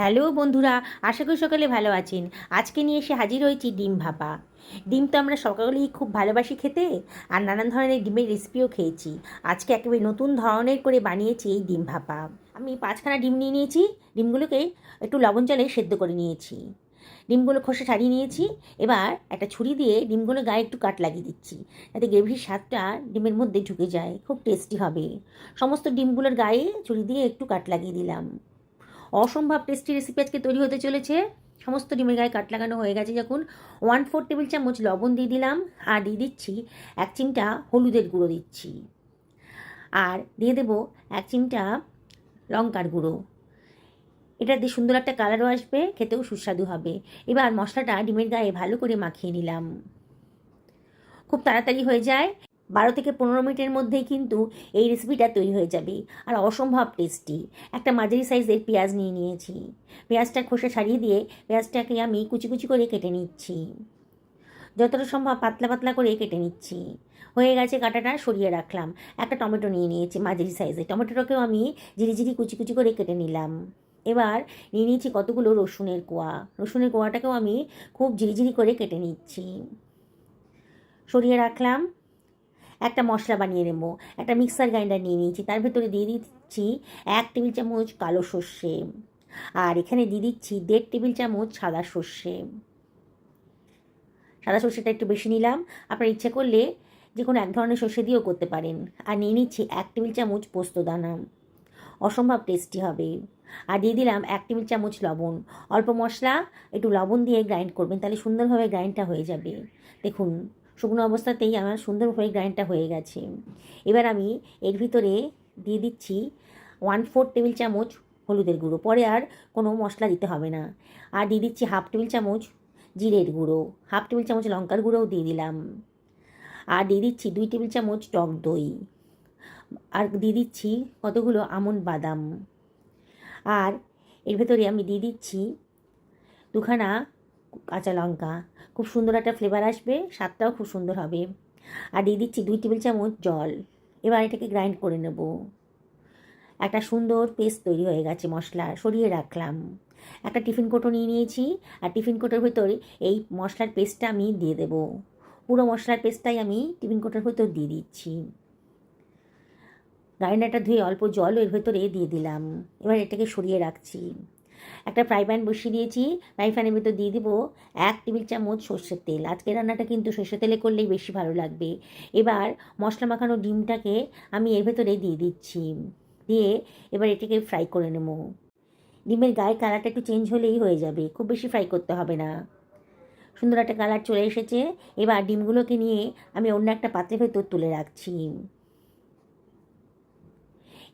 Hello বন্ধুরা, আশা করি সকালে ভালো আছেন। আজকে নিয়ে এসে হাজির হয়েছি ডিম ভাপা। ডিম তো আমরা সকালেই খুব ভালোবাসি খেতে, আর নানান ধরনের ডিমের রেসিপিও খেয়েছি। আজকে একেবারে নতুন ধরনের করে বানিয়েছি এই ডিম ভাপা। আমি 5খানা ডিম নিয়ে নিয়েছি। ডিমগুলোকে একটু লবণ জলে সেদ্ধ করে নিয়েছি। ডিমগুলো খোসা ছাড়িয়ে নিয়েছি। এবার একটা ছুরি দিয়ে ডিমগুলো গায়ে একটু কাট লাগিয়ে দিচ্ছি, যাতে গ্রেভির স্বাদটা ডিমের মধ্যে ঢুকে যায়, খুব টেস্টি হবে। সমস্ত ডিমগুলোর গায়ে ছুরি দিয়ে একটু কাট লাগিয়ে দিলাম। অসম্ভব টেস্টি রেসিপি আজকে তৈরি হতে চলেছে। সমস্ত ডিমের গায়ে কাট লাগানো হয়ে গেছে যখন, 1/4 টেবিল চামচ লবণ দিয়ে দিলাম, আর দিয়ে দিচ্ছি 1 চিমটা হলুদের গুঁড়ো দিচ্ছি, আর দিয়ে দেবো 1 চিমটা লঙ্কার গুঁড়ো। এটা দিয়ে সুন্দর একটা কালারও আসবে, খেতেও সুস্বাদু হবে। এবার মশলাটা ডিমের গায়ে ভালো করে মাখিয়ে নিলাম। খুব তাড়াতাড়ি হয়ে যায়, 12 থেকে 15 মিনিটের মধ্যেই কিন্তু এই রেসিপিটা তৈরি হয়ে যাবে, আর অসম্ভব টেস্টি। একটা মাঝারি সাইজের পেঁয়াজ নিয়ে নিয়েছি। পেঁয়াজটা খোসা ছাড়িয়ে দিয়ে পেঁয়াজটাকে আমি কুচি কুচি করে কেটে নিচ্ছি, যতটা সম্ভব পাতলা পাতলা করে কেটে নিচ্ছি। হয়ে গেছে, কাটাটা সরিয়ে রাখলাম। একটা টমেটো নিয়ে নিয়েছি মাঝারি সাইজের, টমেটোটাকেও আমি ঝিরি কুচি কুচি করে কেটে নিলাম। এবার নিয়ে নিয়েছি কতগুলো রসুনের কোয়া। রসুনের কোয়াটাকেও আমি খুব ঝিরি করে কেটে নিচ্ছি, সরিয়ে রাখলাম। একটা মশলা বানিয়ে নেব। একটা মিক্সার গ্রাইন্ডার নিয়ে নিয়েছি, তার ভেতরে দিয়ে দিচ্ছি 1 টেবিল চামচ কালো সর্ষে, আর এখানে দিয়ে দিচ্ছি 1.5 টেবিল চামচ সাদা সর্ষে। সাদা সর্ষেটা একটু বেশি নিলাম, আপনার ইচ্ছে করলে যে কোনো এক ধরনের সর্ষে দিয়েও করতে পারেন। আর নিয়ে নিচ্ছি 1 টেবিল চামচ পোস্ত দানা, অসম্ভব টেস্টি হবে। আর দিয়ে দিলাম 1 টেবিল চামচ লবণ। অল্প মশলা, একটু লবণ দিয়ে গ্রাইন্ড করবেন, তাহলে সুন্দরভাবে গ্রাইন্ডটা হয়ে যাবে। দেখুন, শুকনো অবস্থাতেই আমার সুন্দরভাবে গ্রাইন্ডটা হয়ে গেছে। এবার আমি এর ভিতরে দিয়ে দিচ্ছি 1/4 টেবিল চামচ হলুদের গুঁড়ো, পরে আর কোনো মশলা দিতে হবে না। আর দিয়ে দিচ্ছি 1/2 টেবিল চামচ জিরের গুঁড়ো, 1/2 টেবিল চামচ লঙ্কার গুঁড়োও দিয়ে দিলাম। আর দিয়ে দিচ্ছি 2 টেবিল চামচ টক দই, আর দিয়ে দিচ্ছি কতগুলো আমন্ড বাদাম। আর এর ভেতরে আমি দিয়ে দিচ্ছি 2খানা কাঁচা লঙ্কা। খুব সুন্দর একটা ফ্লেভার আসবে, স্বাদটাও খুব সুন্দর হবে। আর দিয়ে দিচ্ছি 2 টেবিল চামচ জল। এবার এটাকে গ্রাইন্ড করে নেব। একটা সুন্দর পেস্ট তৈরি হয়ে গেছে মশলার, সরিয়ে রাখলাম। একটা টিফিন কৌটো নিয়ে নিয়েছি, আর টিফিন কৌটোর ভেতরে এই মশলার পেস্টটা আমি দিয়ে দেব। পুরো মশলার পেস্টটাই আমি টিফিন কৌটোর ভেতর দিয়ে দিচ্ছি। গ্রাইন্ডারটা ধুয়ে অল্প জল এর ভেতরে দিয়ে দিলাম। এবার এটাকে সরিয়ে রাখছি। একটা ফ্রাই প্যান বসিয়ে দিয়েছি। ফ্রাই প্যানের ভেতর দিয়ে দেবো 1 টেবিল চামচ সর্ষের তেল। আজকের রান্নাটা কিন্তু সর্ষের তেলে করলেই বেশি ভালো লাগবে। এবার মশলা মাখানো ডিমটাকে আমি এর ভেতরে দিয়ে দিচ্ছি, দিয়ে এবার এটাকে ফ্রাই করে নেব। ডিমের গায়ের কালারটা একটু চেঞ্জ হলেই হয়ে যাবে, খুব বেশি ফ্রাই করতে হবে না। সুন্দর একটা কালার চলে এসেছে। এবার ডিমগুলোকে নিয়ে আমি অন্য একটা পাত্রের ভেতর তুলে রাখছি।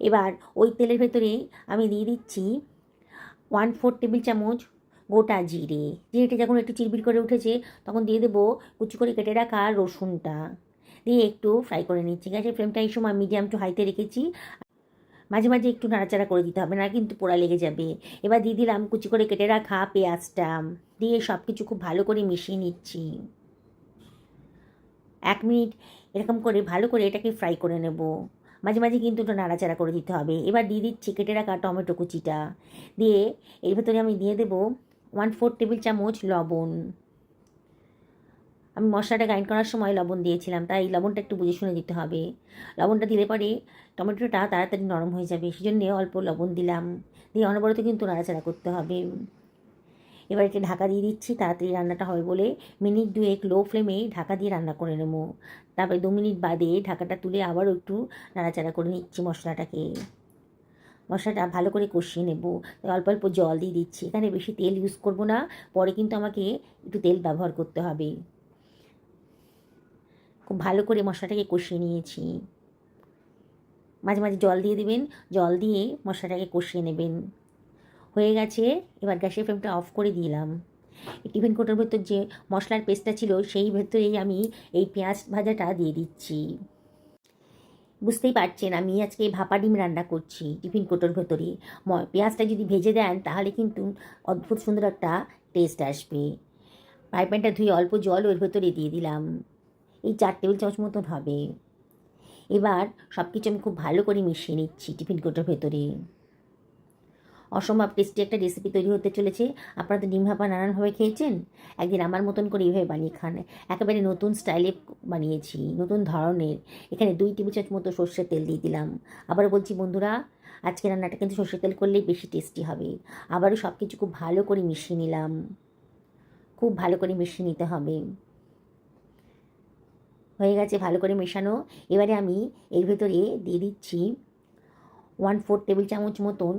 এবার ওই তেলের ভেতরে আমি দিয়ে দিচ্ছি 1/4 টেবিল চামচ গোটা জিরে। জিরেটা যখন একটু চিরবির করে উঠেছে, তখন দিয়ে দেবো কুচি করে কেটে রাখা রসুনটা, দিয়ে একটু ফ্রাই করে নিচ্ছি। গ্যাসের ফ্লেমটা এই সময় মিডিয়াম টু হাইতে রেখেছি। মাঝে মাঝে একটু নাড়াচাড়া করে দিতে হবে, না কিন্তু পোড়া লেগে যাবে। এবার দিয়ে দিলাম কুচি করে কেটে রাখা পেঁয়াজটা, দিয়ে সব কিছু খুব ভালো করে মিশিয়ে নিচ্ছি। 1 মিনিট এরকম করে ভালো করে এটাকে ফ্রাই করে নেব। মাঝে মাঝে কিন্তু একটু নাড়াচাড়া করে দিতে হবে। এবার দিয়ে দিচ্ছি কেটে রাখা টমেটো কুচিটা, দিয়ে এর ভেতরে আমি দিয়ে দেবো 1/4 টেবিল চামচ লবণ। আমি মশলাটা গ্রাইন্ড করার সময় লবণ দিয়েছিলাম, তাই লবণটা একটু বুঝে শুনে দিতে হবে। লবণটা দিলে পরে টমেটোটা তাড়াতাড়ি নরম হয়ে যাবে, সেজন্য অল্প লবণ দিলাম। দিয়ে অনবরত কিন্তু নাড়াচাড়া করতে হবে। এবার এটা ঢাকা দিয়ে দিচ্ছি, তাড়াতাড়ি রান্নাটা হবে বলে। মিনিট 2 লো ফ্লেমে ঢাকা দিয়ে রান্না করে নেব। তারপরে 2 মিনিট বাদে ঢাকাটা তুলে আবারও একটু নাড়াচাড়া করে নিচ্ছি মশলাটাকে। মশলাটা ভালো করে কষিয়ে নেব। অল্প অল্প জল দিয়ে দিচ্ছি, এখানে বেশি তেল ইউজ করব না, পরে কিন্তু আমাকে একটু তেল ব্যবহার করতে হবে। খুব ভালো করে মশলাটাকে কষিয়ে নিয়েছি। মাঝে মাঝে জল দিয়ে দেবেন, জল দিয়ে মশলাটাকে কষিয়ে নেবেন। হয়ে গেছে। এবার গ্যাসের ফ্লেমটা অফ করে দিলাম। টিফিন কৌটোর ভেতর যে মশলার পেস্টটা ছিল, সেই ভেতরেই আমি এই পেঁয়াজ ভাজাটা দিয়ে দিচ্ছি। বুঝতেই পারছেন আমি আজকে ভাপা ডিম রান্না করছি টিফিন কৌটোর ভেতরে। পেঁয়াজটা যদি ভেজে দেন তাহলে কিন্তু অদ্ভুত সুন্দর একটা টেস্ট আসবে। ফ্রাই প্যানটা ধুয়ে অল্প জল ওর ভেতরে দিয়ে দিলাম, এই 4 টেবিল চামচ মতন হবে। এবার সব কিছু আমি খুব ভালো করে মিশিয়ে নিচ্ছি টিফিন কৌটোর ভেতরে। অসম্ভব টেস্টি একটা রেসিপি তৈরি হতে চলেছে। আপনারা তো ডিম ভাপা নানানভাবে খেয়েছেন, একদিন আমার মতন করে এইভাবে বানিয়ে খান। একেবারে নতুন স্টাইলে বানিয়েছি, নতুন ধরনের। এখানে 2 টেবিল চামচ মতো সর্ষের তেল দিয়ে দিলাম। আবারও বলছি বন্ধুরা, আজকে রান্নাটা কিন্তু সর্ষের তেল করলেই বেশি টেস্টি হবে। আবারও সব কিছু খুব ভালো করে মিশিয়ে নিলাম, খুব ভালো করে মিশিয়ে নিতে হবে। হয়ে গেছে ভালো করে মেশানো। এবারে আমি এর ভেতরে দিয়ে দিচ্ছি 1/4 টেবিল চামচ মতন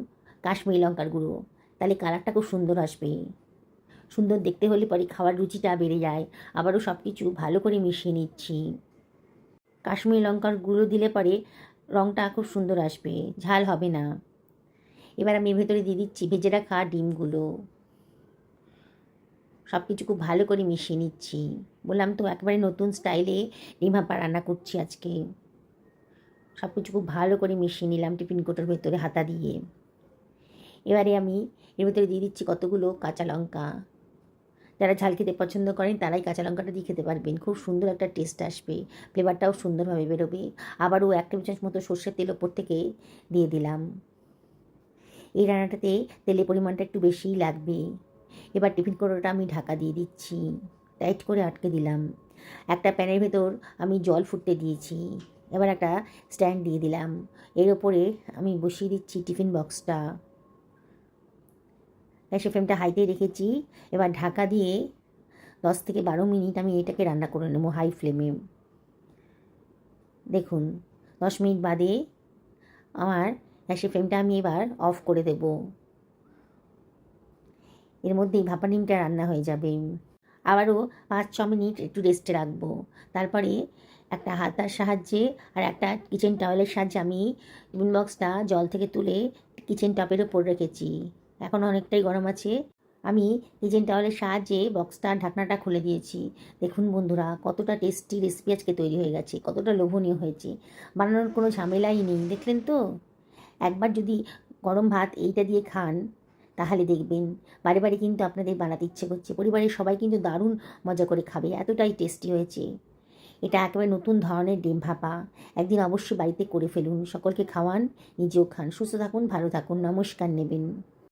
কাশ্মীরি লঙ্কার গুঁড়ো। তাহলে কালারটা খুব সুন্দর আসবে। সুন্দর দেখতে হলে পরে খাওয়ার রুচিটা বেড়ে যায়। আবারও সব কিছু ভালো করে মিশিয়ে নিচ্ছি। কাশ্মীরি লঙ্কার গুঁড়ো দিলে পরে রঙটা খুব সুন্দর আসবে, ঝাল হবে না। এবার আমি এর ভেতরে দিয়ে দিচ্ছি ভেজে রাখা ডিমগুলো। সব কিছু খুব ভালো করে মিশিয়ে নিচ্ছি। বললাম তো একেবারে নতুন স্টাইলে ডিম ভাপা রান্না করছি আজকে। সব কিছু খুব ভালো করে মিশিয়ে নিলাম টিফিন কৌটোর ভেতরে হাতা দিয়ে। এবারে আমি এর ভেতরে দিয়ে দিচ্ছি কতগুলো কাঁচা লঙ্কা। যারা ঝাল খেতে পছন্দ করেন তারাই কাঁচা লঙ্কাটা দিয়ে খেতে পারবেন, খুব সুন্দর একটা টেস্ট আসবে, ফ্লেভারটাও সুন্দরভাবে বেরোবে। আবারও 1 টেবিল চামচ মতো সর্ষের তেল ওপর থেকে দিয়ে দিলাম। এই রান্নাটাতে তেলের পরিমাণটা একটু বেশিই লাগবে। এবার টিফিন কৌটোটা আমি ঢাকা দিয়ে দিচ্ছি, টাইট করে আটকে দিলাম। একটা প্যানের ভেতর আমি জল ফুটতে দিয়েছি। এবার একটা স্ট্যান্ড দিয়ে দিলাম, এর ওপরে আমি বসিয়ে দিচ্ছি টিফিন বক্সটা। গ্যাসের ফ্লেমটা হাইতে রেখেছি। এবার ঢাকা দিয়ে 10 থেকে 12 মিনিট আমি এটাকে রান্না করে নেবো হাই ফ্লেমে। দেখুন 10 মিনিট বাদে আমার গ্যাসের ফ্লেমটা আমি এবার অফ করে দেব। এর মধ্যেই ভাপা ডিমটা রান্না হয়ে যাবে। আবারও 5-6 মিনিট একটু রেস্টে রাখবো। তারপরে একটা হাতার সাহায্যে আর একটা কিচেন টাওয়েলের সাহায্যে আমি টিফিন বক্সটা জল থেকে তুলে কিচেন টপের ওপর রেখেছি। এখন অনেকটাই গরম আছে। আমি কিচেন টাওয়েলের সাহায্যে বক্সটা ঢাকনাটা খুলে দিয়েছি। দেখুন বন্ধুরা, কতটা টেস্টি রেসিপি আজকে তৈরি হয়ে গেছে, কতটা লোভনীয় হয়েছে। বানানোর কোনো ঝামেলাই নেই, দেখলেন তো। একবার যদি গরম ভাত এইটা দিয়ে খান তাহলে দেখবেন বারে বারে কিন্তু আপনাদের বানাতে ইচ্ছে করছে। পরিবারের সবাই কিন্তু দারুণ মজা করে খাবে, এতটাই টেস্টি হয়েছে। এটা একেবারে নতুন ধরনের ডিম ভাপা। একদিন অবশ্যই বাড়িতে করে ফেলুন, সকলকে খাওয়ান, নিজেও খান। সুস্থ থাকুন, ভালো থাকুন, নমস্কার নেবেন।